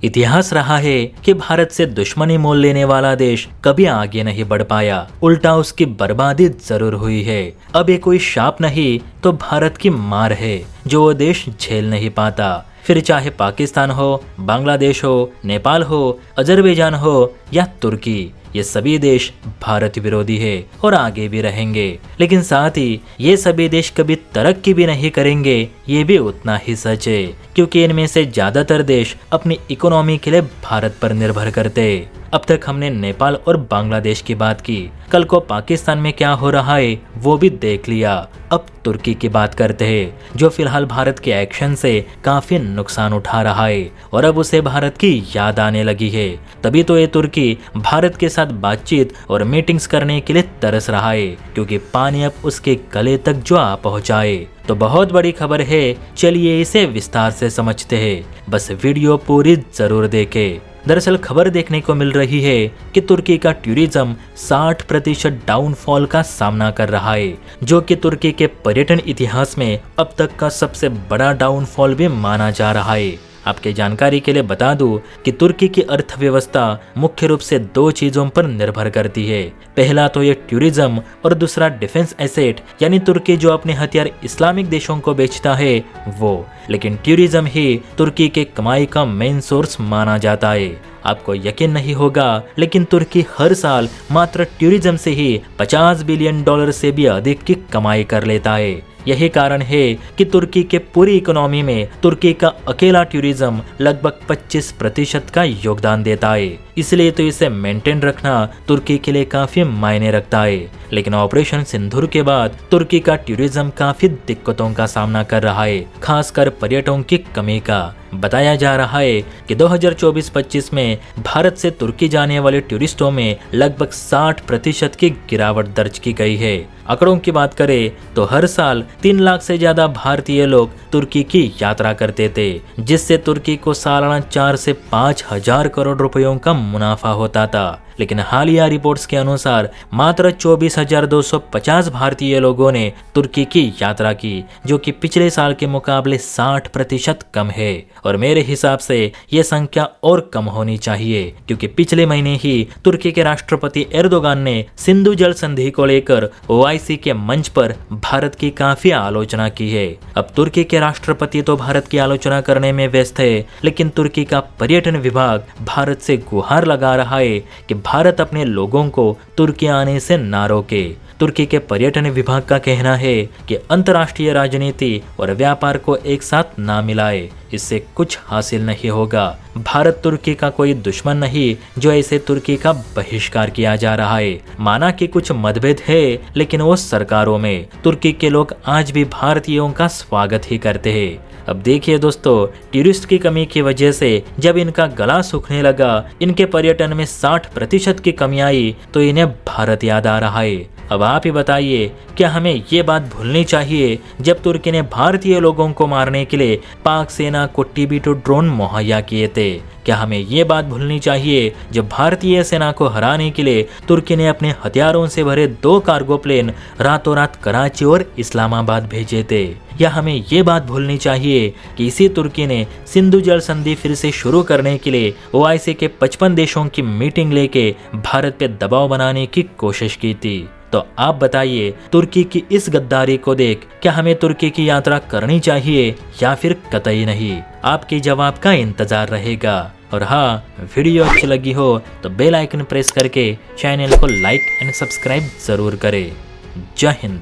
इतिहास रहा है कि भारत से दुश्मनी मोल लेने वाला देश कभी आगे नहीं बढ़ पाया, उल्टा उसकी बर्बादी जरूर हुई है। अब ये कोई शाप नहीं तो भारत की मार है जो वो देश झेल नहीं पाता। फिर चाहे पाकिस्तान हो, बांग्लादेश हो, नेपाल हो, अजरबैजान हो या तुर्की, ये सभी देश भारत विरोधी है और आगे भी रहेंगे। लेकिन साथ ही ये सभी देश कभी तरक्की भी नहीं करेंगे, ये भी उतना ही सच है, क्योंकि इनमें से ज्यादातर देश अपनी इकोनॉमी के लिए भारत पर निर्भर करते। अब तक हमने नेपाल और बांग्लादेश की बात की, कल को पाकिस्तान में क्या हो रहा है वो भी देख लिया। अब तुर्की की बात करते हैं, जो फिलहाल भारत के एक्शन से काफी नुकसान उठा रहा है और अब उसे भारत की याद आने लगी है। तभी तो ये तुर्की भारत के साथ बातचीत और मीटिंग्स करने के लिए तरस रहा है, क्योंकि पानी अब उसके गले तक जो आ पहुंचाए। तो बहुत बड़ी खबर है, चलिए इसे विस्तार से समझते हैं, बस वीडियो पूरी जरूर देखें। दरअसल खबर देखने को मिल रही है कि तुर्की का टूरिज्म 60% डाउनफॉल का सामना कर रहा है, जो कि तुर्की के पर्यटन इतिहास में अब तक का सबसे बड़ा डाउनफॉल भी माना जा रहा है। आपके जानकारी के लिए बता दूं कि तुर्की की अर्थव्यवस्था मुख्य रूप से दो चीजों पर निर्भर करती है। पहला तो ये टूरिज्म और दूसरा डिफेंस एसेट, यानी तुर्की जो अपने हथियार इस्लामिक देशों को बेचता है वो। लेकिन टूरिज्म ही तुर्की के कमाई का मेन सोर्स माना जाता है। आपको यकीन नहीं होगा, लेकिन तुर्की हर साल मात्र टूरिज्म से ही $50 बिलियन से भी अधिक की कमाई कर लेता है। यही कारण है कि तुर्की के पूरी इकोनॉमी में तुर्की का अकेला टूरिज्म लगभग 25% का योगदान देता है। इसलिए तो इसे मेंटेन रखना तुर्की के लिए काफी मायने रखता है। लेकिन ऑपरेशन सिंदूर के बाद तुर्की का टूरिज्म काफी दिक्कतों का सामना कर रहा है, खासकर पर्यटकों की कमी का। बताया जा रहा है कि 2024-25 में भारत से तुर्की जाने वाले टूरिस्टों में लगभग 60% की गिरावट दर्ज की गई है। आंकड़ों की बात करें तो हर साल 3 लाख से ज्यादा भारतीय लोग तुर्की की यात्रा करते थे, जिससे तुर्की को सालाना 4 से 5 हजार करोड़ रुपयों का मुनाफा होता था। लेकिन हालिया रिपोर्ट्स के अनुसार मात्र 24,250 भारतीय लोगों ने तुर्की की यात्रा की, जो कि पिछले साल के मुकाबले 60% कम है। और मेरे हिसाब से ये संख्या और कम होनी चाहिए, क्योंकि पिछले महीने ही तुर्की के राष्ट्रपति एर्दोगान ने सिंधु जल संधि को लेकर OIC के मंच पर भारत की काफी आलोचना की है। अब तुर्की के राष्ट्रपति तो भारत की आलोचना करने में व्यस्त है, लेकिन तुर्की का पर्यटन विभाग भारत से गुहार लगा रहा है कि भारत अपने लोगों को तुर्की आने से ना रोके। तुर्की के पर्यटन विभाग का कहना है कि अंतर्राष्ट्रीय राजनीति और व्यापार को एक साथ ना मिलाए, इससे कुछ हासिल नहीं होगा। भारत तुर्की का कोई दुश्मन नहीं जो ऐसे तुर्की का बहिष्कार किया जा रहा है। माना कि कुछ मतभेद है, लेकिन वो सरकारों में तुर्की के लोग आज भी भारतीयों का स्वागत ही करते हैं। अब देखिए दोस्तों, टूरिस्ट की कमी की वजह से जब इनका गला सूखने लगा, इनके पर्यटन में 60% की कमी आई, तो इन्हें भारत याद आ रहा है। अब आप ही बताइए, क्या हमें ये बात भूलनी चाहिए जब तुर्की ने भारतीय लोगों को मारने के लिए पाक सेना को TB2 ड्रोन मुहैया किए थे? क्या हमें ये बात भूलनी चाहिए जब भारतीय सेना को हराने के लिए तुर्की ने अपने हथियारों से भरे 2 कार्गो प्लेन रातों रात कराची और इस्लामाबाद भेजे थे? या हमें ये बात भूलनी चाहिए कि इसी तुर्की ने सिंधु जल संधि फिर से शुरू करने के लिए OIC के 55 देशों की मीटिंग लेके भारत पे दबाव बनाने की कोशिश की थी? तो आप बताइए, तुर्की की इस गद्दारी को देख क्या हमें तुर्की की यात्रा करनी चाहिए या फिर कतई नहीं? आपके जवाब का इंतजार रहेगा। और हाँ, वीडियो अच्छी लगी हो तो बेल आइकन प्रेस करके चैनल को लाइक एंड सब्सक्राइब जरूर करें। जय हिंद।